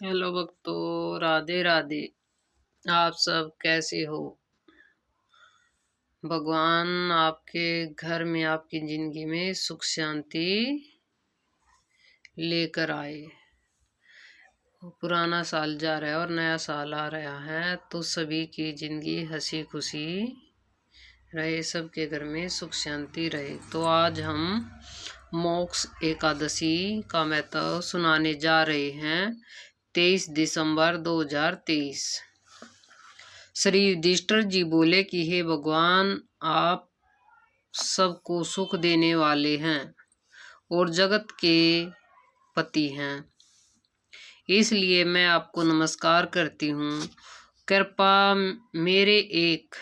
Hello भक्तों, राधे राधे। आप सब कैसे हो? भगवान आपके घर में, आपकी जिंदगी में सुख शांति लेकर आए। पुराना साल जा रहा है और नया साल आ रहा है, तो सभी की जिंदगी हंसी खुशी रहे, सबके घर में सुख शांति रहे। तो आज हम मोक्ष एकादशी का महत्व सुनाने जा रहे हैं। 23 दिसंबर 2023। श्री युधिष्ठिर जी बोले कि हे भगवान, आप सबको सुख देने वाले हैं और जगत के पति हैं, इसलिए मैं आपको नमस्कार करती हूँ। कृपा मेरे एक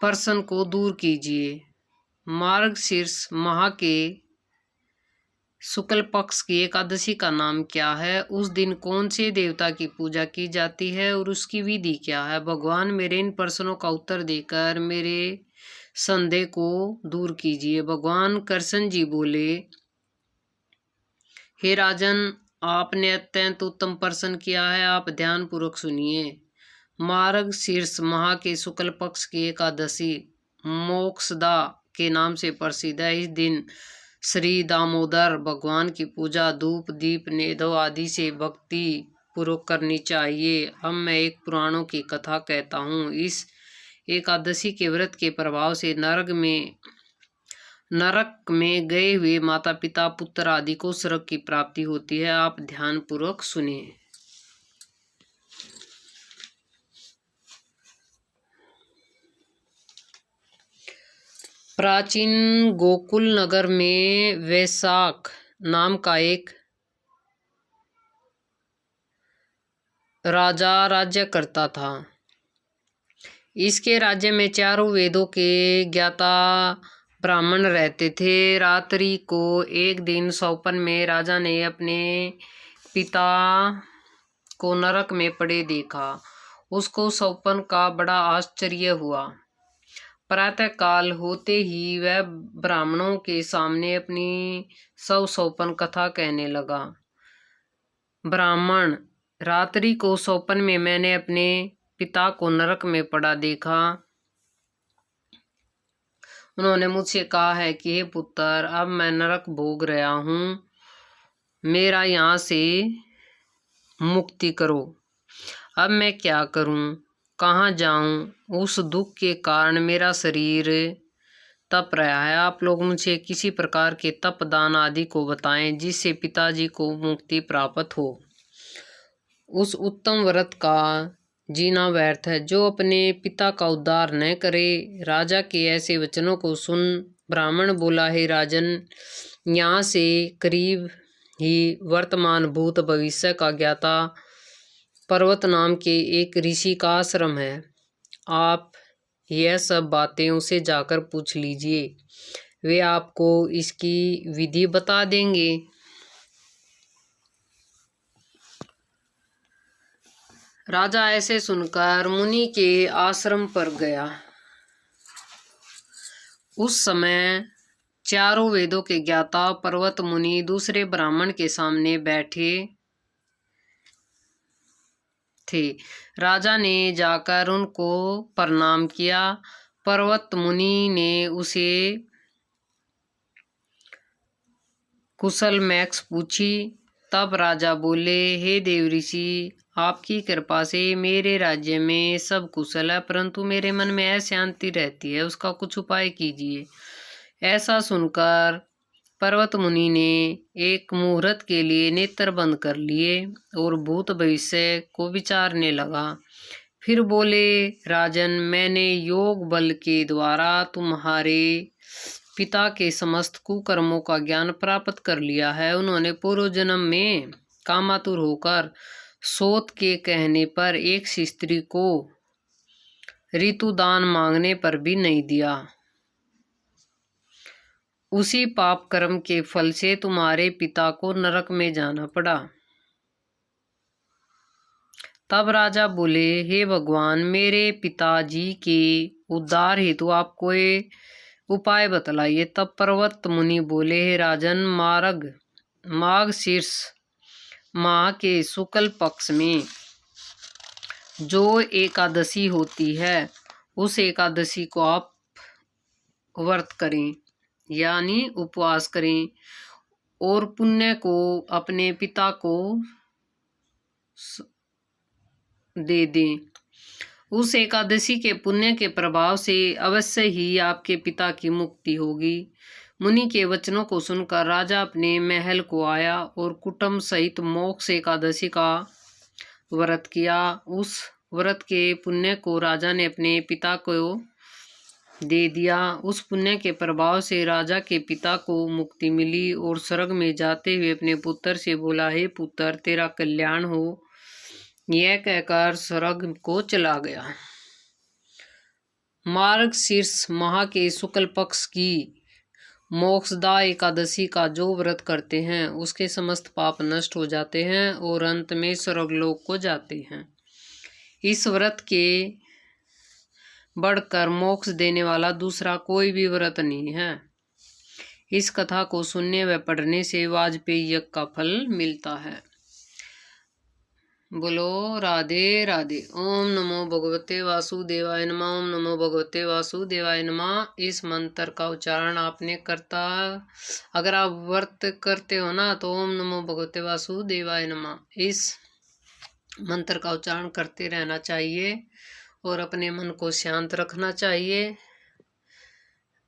प्रश्न को दूर कीजिए। मार्गशीर्ष माह के शुक्ल पक्ष की एकादशी का नाम क्या है? उस दिन कौन से देवता की पूजा की जाती है और उसकी विधि क्या है? भगवान, मेरे इन प्रश्नों का उत्तर देकर मेरे संदेह को दूर कीजिए। भगवान कृष्ण जी बोले, हे राजन, आपने अत्यंत उत्तम प्रश्न किया है। आप ध्यान पूर्वक सुनिए। मार्गशीर्ष माह के शुक्ल पक्ष की एकादशी मोक्षदा के नाम से प्रसिद्ध है। इस दिन श्री दामोदर भगवान की पूजा धूप दीप नेदो आदि से भक्ति पूर्वक करनी चाहिए। अब मैं एक पुराणों की कथा कहता हूँ। इस एकादशी के व्रत के प्रभाव से नरक में गए हुए माता पिता पुत्र आदि को स्वर्ग की प्राप्ति होती है। आप ध्यान पूर्वक सुनिए। प्राचीन गोकुल नगर में वैशाख नाम का एक राजा राज्य करता था। इसके राज्य में चारों वेदों के ज्ञाता ब्राह्मण रहते थे। रात्रि को एक दिन स्वप्न में राजा ने अपने पिता को नरक में पड़े देखा। उसको स्वप्न का बड़ा आश्चर्य हुआ। प्रातः काल होते ही वह ब्राह्मणों के सामने अपनी सब स्वप्न कथा कहने लगा। ब्राह्मण, रात्रि को स्वप्न में मैंने अपने पिता को नरक में पड़ा देखा। उन्होंने मुझसे कहा है कि हे पुत्र, अब मैं नरक भोग रहा हूँ, मेरा यहाँ से मुक्ति करो। अब मैं क्या करूँ, कहाँ जाऊँ? उस दुख के कारण मेरा शरीर तप रहा है। आप लोग मुझे किसी प्रकार के तप दान आदि को बताएं, जिससे पिताजी को मुक्ति प्राप्त हो। उस उत्तम व्रत का जीना व्यर्थ है जो अपने पिता का उद्धार न करे। राजा के ऐसे वचनों को सुन ब्राह्मण बोला, हे राजन, यहाँ से करीब ही वर्तमान भूत भविष्य का ज्ञाता पर्वत नाम के एक ऋषि का आश्रम है। आप यह सब बातें उसे जाकर पूछ लीजिए, वे आपको इसकी विधि बता देंगे। राजा ऐसे सुनकर मुनि के आश्रम पर गया। उस समय चारों वेदों के ज्ञाता पर्वत मुनि दूसरे ब्राह्मण के सामने बैठे थे। राजा ने जाकर उनको प्रणाम किया। पर्वत मुनि ने उसे कुशल मैक्स पूछी। तब राजा बोले, हे देव ऋषि, आपकी कृपा से मेरे राज्य में सब कुशल है, परंतु मेरे मन में अशांति रहती है, उसका कुछ उपाय कीजिए। ऐसा सुनकर पर्वत मुनि ने एक मुहूर्त के लिए नेत्र बंद कर लिए और भूत भविष्य को विचारने लगा। फिर बोले, राजन, मैंने योग बल के द्वारा तुम्हारे पिता के समस्त कुकर्मों का ज्ञान प्राप्त कर लिया है। उन्होंने पूर्व जन्म में कामातुर होकर सोत के कहने पर एक स्त्री को ऋतुदान मांगने पर भी नहीं दिया। उसी पाप कर्म के फल से तुम्हारे पिता को नरक में जाना पड़ा। तब राजा बोले, हे भगवान, मेरे पिताजी के उद्धार हेतु आप कोई उपाय बतलाइए। तब पर्वत मुनि बोले, हे राजन, मार्गशीर्ष माह के शुक्ल पक्ष में जो एकादशी होती है उस एकादशी को आप व्रत करें यानी उपवास करें और पुण्य को अपने पिता को दे दें। उस एकादशी के पुण्य के प्रभाव से अवश्य ही आपके पिता की मुक्ति होगी। मुनि के वचनों को सुनकर राजा अपने महल को आया और कुटुंब सहित मोक्ष एकादशी का व्रत किया। उस व्रत के पुण्य को राजा ने अपने पिता को दे दिया। उस पुण्य के प्रभाव से राजा के पिता को मुक्ति मिली और स्वर्ग में जाते हुए अपने पुत्र से बोला, हे पुत्र, तेरा कल्याण हो। यह कहकर स्वर्ग को चला गया। मार्गशीर्ष माह के शुक्ल पक्ष की मोक्षदा एकादशी का जो व्रत करते हैं उसके समस्त पाप नष्ट हो जाते हैं और अंत में स्वर्गलोक को जाते हैं। इस व्रत के बढ़कर मोक्ष देने वाला दूसरा कोई भी व्रत नहीं है। इस कथा को सुनने व पढ़ने से वाजपेयी यज्ञ का फल मिलता है। बोलो राधे राधे। ओम नमो भगवते वासुदेवाय नमः। ओम नमो भगवते वासुदेवाय नमः। इस मंत्र का उच्चारण आपने अगर आप व्रत करते हो ना तो ओम नमो भगवते वासुदेवाय नमः इस मंत्र का उच्चारण करते रहना चाहिए और अपने मन को शांत रखना चाहिए।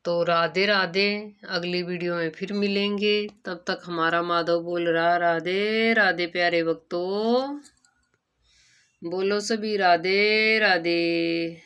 तो राधे राधे। अगली वीडियो में फिर मिलेंगे। तब तक हमारा माधव बोल रहा राधे राधे। प्यारे भक्तों बोलो सभी राधे राधे।